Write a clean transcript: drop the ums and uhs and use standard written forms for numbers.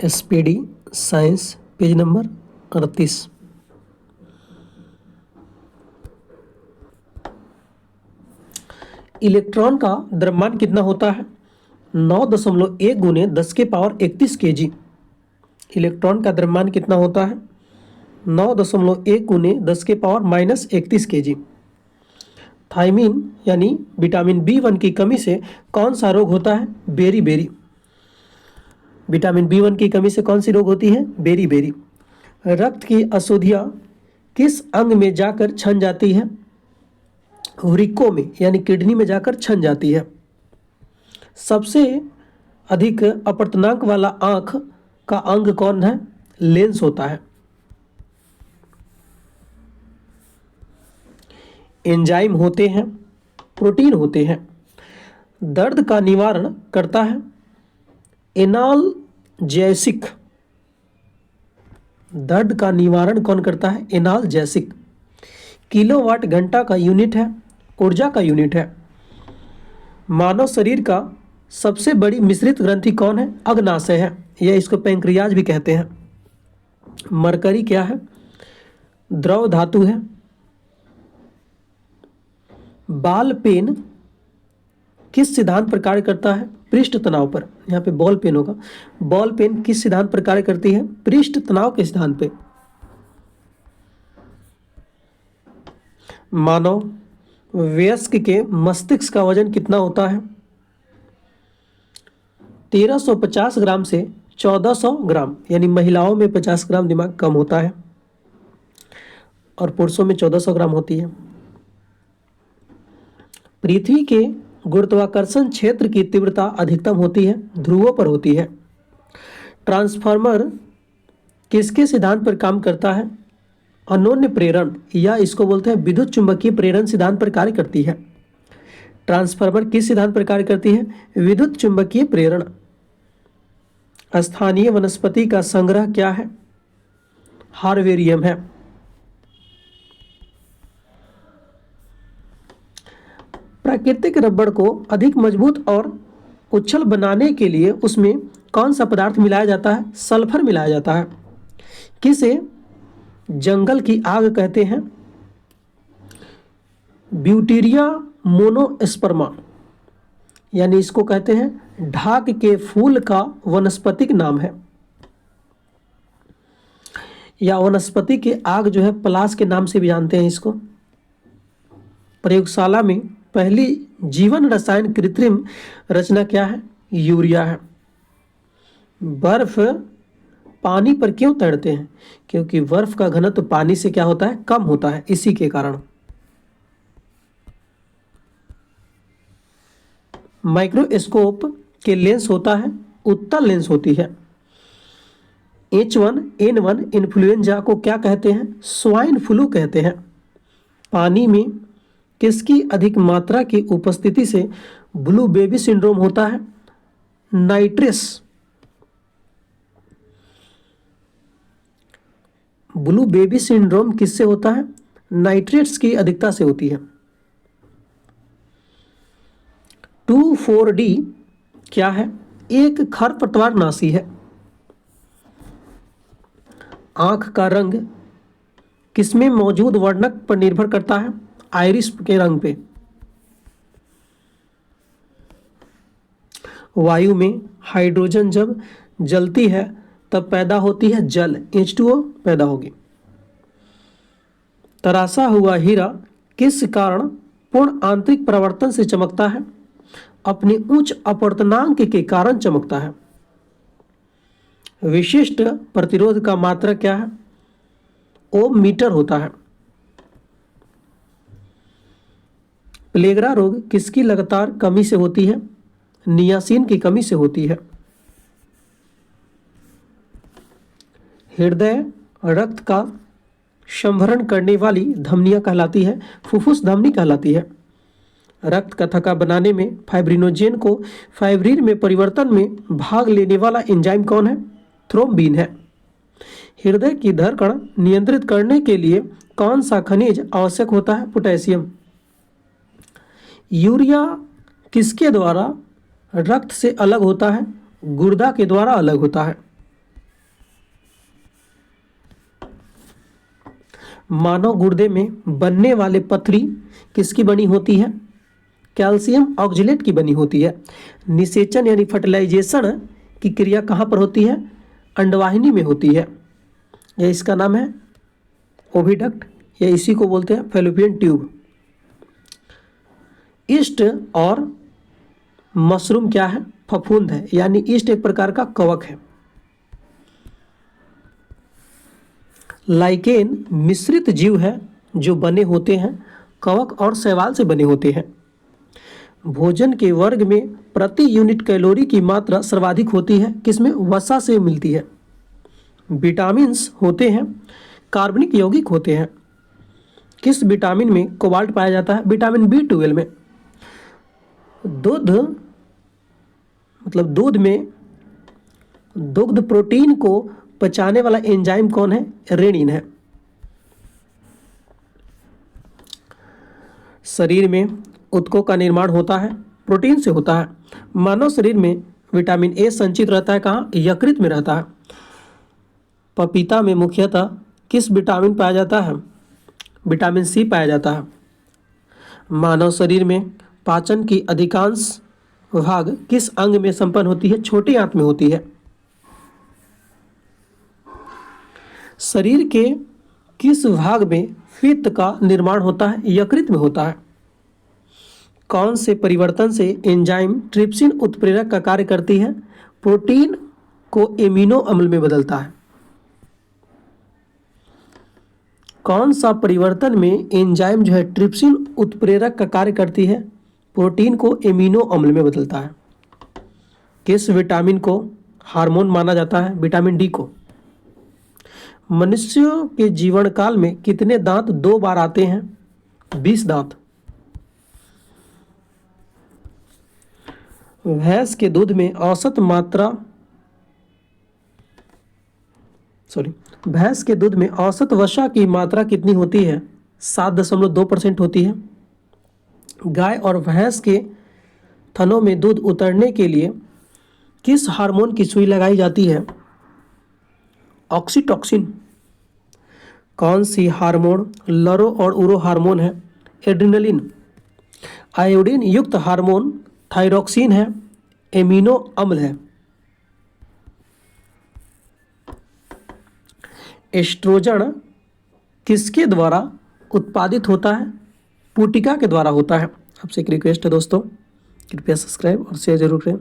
SPD science page number 38। Electron का द्रव्यमान कितना होता है? 9.1 गुने 10 के पावर 31 kg। इलेक्ट्रॉन का द्रव्यमान कितना होता है? 9.1 गुने 10 के पावर -31 kg। थायमीन यानी विटामिन B1 की कमी से कौन सा रोग होता है? Berry berry. विटामिन B1 की कमी से कौन सी रोग होती है? Beriberi. रक्त की अशुद्धियाँ किस अंग में जाकर छन जाती है? वृक्कों में यानी किडनी में जाकर छन जाती है। सबसे अधिक अपवर्तनांक वाला आंख का अंग कौन है? लेंस होता है। एंजाइम होते हैं, प्रोटीन होते हैं। दर्द का निवारण करता है एनाल्जेसिक। दर्द का निवारण कौन करता है? एनाल्जेसिक। किलोवाट घंटा का यूनिट है, ऊर्जा का यूनिट है। मानव शरीर का सबसे बड़ी मिश्रित ग्रंथि कौन है? अग्नाशय है, यह इसको पैंक्रियाज भी कहते हैं। मरकरी क्या है? द्रव धातु है। बॉल पेन किस सिद्धांत पर कार्य करता है? पृष्ठ तनाव पर। यहाँ पे बॉल पेन होगा। बॉल पेन किस सिद्धांत पर कार्य करती है? पृष्ठ तनाव के सिद्धांत पे। मानव वयस्क के मस्तिष्क का वजन कितना होता है? 1350 ग्राम से 1400 ग्राम, यानी महिलाओं में 50 ग्राम दिमाग कम होता है और पुरुषों में 1400 ग्राम होती है। पृथ्वी के गुरुत्वाकर्षण क्षेत्र की तीव्रता अधिकतम होती है, ध्रुवों पर होती है। ट्रांसफार्मर किसके सिद्धांत पर काम करता है? अनोन्य प्रेरण, या इसको बोलते हैं विद्युत चुंबकीय प्रेरण सिद्धांत पर कार्य करती है। ट्रांसफार्मर किस सिद्धांत पर कार्य करती है? विद्युत चुंबकीय प्रेरण। स्थानीय वनस्पति का संग्रह क्या है? हार्वेरियम है। प्राकृतिक रबड़ को अधिक मजबूत और उछल बनाने के लिए उसमें कौन सा पदार्थ मिलाया जाता है? सल्फर मिलाया जाता है। किसे जंगल की आग कहते हैं? ब्यूटीरिया मोनोस्पर्मा, यानी इसको कहते हैं ढाक के फूल का वनस्पतिक नाम है, या वनस्पति की आग जो है पलाश के नाम से भी जानते हैं इसको। प्रयोगशाला में पहली जीवन रसायन कृत्रिम रचना क्या है? यूरिया है। बर्फ पानी पर क्यों तैरते हैं? क्योंकि बर्फ का घनत्व पानी से क्या होता है? कम होता है, इसी के कारण। माइक्रोस्कोप के लेंस होता है, उत्तल लेंस होती है। H1N1 इन्फ्लुएंजा को क्या कहते हैं? स्वाइन फ्लू कहते हैं। पानी में किसकी अधिक मात्रा की उपस्थिति से ब्लू बेबी सिंड्रोम होता है? नाइट्रस। ब्लू बेबी सिंड्रोम किससे होता है? नाइट्रेट्स की अधिकता से होती है। 2,4-D क्या है? एक खरपतवारनाशी है। आंख का रंग किसमें मौजूद वर्णक पर निर्भर करता है? आइरिस के रंग पे। वायु में हाइड्रोजन जब जलती है तब पैदा होती है जल, H2O पैदा होगी। तराशा हुआ हीरा किस कारण पूर्ण आंतरिक परावर्तन से चमकता है? अपने उच्च अपवर्तनांक के कारण चमकता है। विशिष्ट प्रतिरोध का मात्रा क्या है? ओम मीटर होता है। प्लेगरा रोग किसकी लगातार कमी से होती है? नियासिन की कमी से होती है। हृदय रक्त का संभरण करने वाली धमनियां कहलाती है, फुफ्फुस धमनी कहलाती है। रक्त का थक्का बनाने में फाइब्रिनोजेन को फाइब्रिन में परिवर्तन में भाग लेने वाला एंजाइम कौन है? थ्रोम्बिन है। हृदय की धड़कन नियंत्रित करने के लिए कौन सा खनिज आवश्यक होता है? पोटेशियम। यूरिया किसके द्वारा रक्त से अलग होता है? गुर्दा के द्वारा अलग होता है। मानव गुर्दे में बनने वाले पथरी किसकी बनी होती है? कैल्शियम ऑक्जेलेट की बनी होती है। निषेचन यानी फर्टिलाइजेशन की क्रिया कहाँ पर होती है? अंडवाहिनी में होती है। यह इसका नाम है ओविडक्ट, या इसी को बोलते हैं फैलोपियन ट्यूब। ईस्ट और मशरूम क्या है? फफूंद है, यानी ईस्ट एक प्रकार का कवक है। लाइकेन मिश्रित जीव है जो बने होते हैं कवक और शैवाल से बने होते हैं। भोजन के वर्ग में प्रति यूनिट कैलोरी की मात्रा सर्वाधिक होती है किसमें? वसा से मिलती है। विटामिन्स होते हैं कार्बनिक यौगिक होते हैं। किस विटामिन में कोबाल्ट पाया जाता है? विटामिन B12 में। दूध में दुग्ध प्रोटीन को पचाने वाला एंजाइम कौन है? रेनिन है। शरीर में ऊतकों का निर्माण होता है प्रोटीन से होता है। मानव शरीर में विटामिन ए संचित रहता है कहाँ? यकृत में रहता है। पपीता में मुख्यतः किस विटामिन पाया जाता है? विटामिन सी पाया जाता है। मानव शरीर में पाचन की अधिकांश भाग किस अंग में संपन्न होती है? छोटी आंत में होती है। शरीर के किस भाग में पित्त का निर्माण होता है? यकृत में होता है। कौन से परिवर्तन से एंजाइम ट्रिप्सिन उत्प्रेरक का कार्य करती है? प्रोटीन को एमिनो अम्ल में बदलता है। कौन सा परिवर्तन में एंजाइम जो है ट्रिप्सिन उत्प्रेरक का कार्य करती है? प्रोटीन को एमिनो अम्ल में बदलता है। किस विटामिन को हार्मोन माना जाता है? विटामिन डी को। मनुष्यों के जीवन काल में कितने दांत 2 बार आते हैं? 20 दांत। भैंस के दूध में औसत वसा की मात्रा कितनी होती है? 7.2% होती है। गाय और भैंस के थनों में दूध उतरने के लिए किस हार्मोन की सुई लगाई जाती है? ऑक्सीटोसिन। कौन सी हार्मोन लरो और उरो हार्मोन है? एड्रिनलिन। आयोडीन युक्त हार्मोन थायरोक्सिन है, एमिनो अम्ल है। एस्ट्रोजन किसके द्वारा उत्पादित होता है? पुटिका के द्वारा होता है। आपसे एक रिक्वेस्ट है दोस्तों, कृपया सब्सक्राइब और शेयर जरूर करें।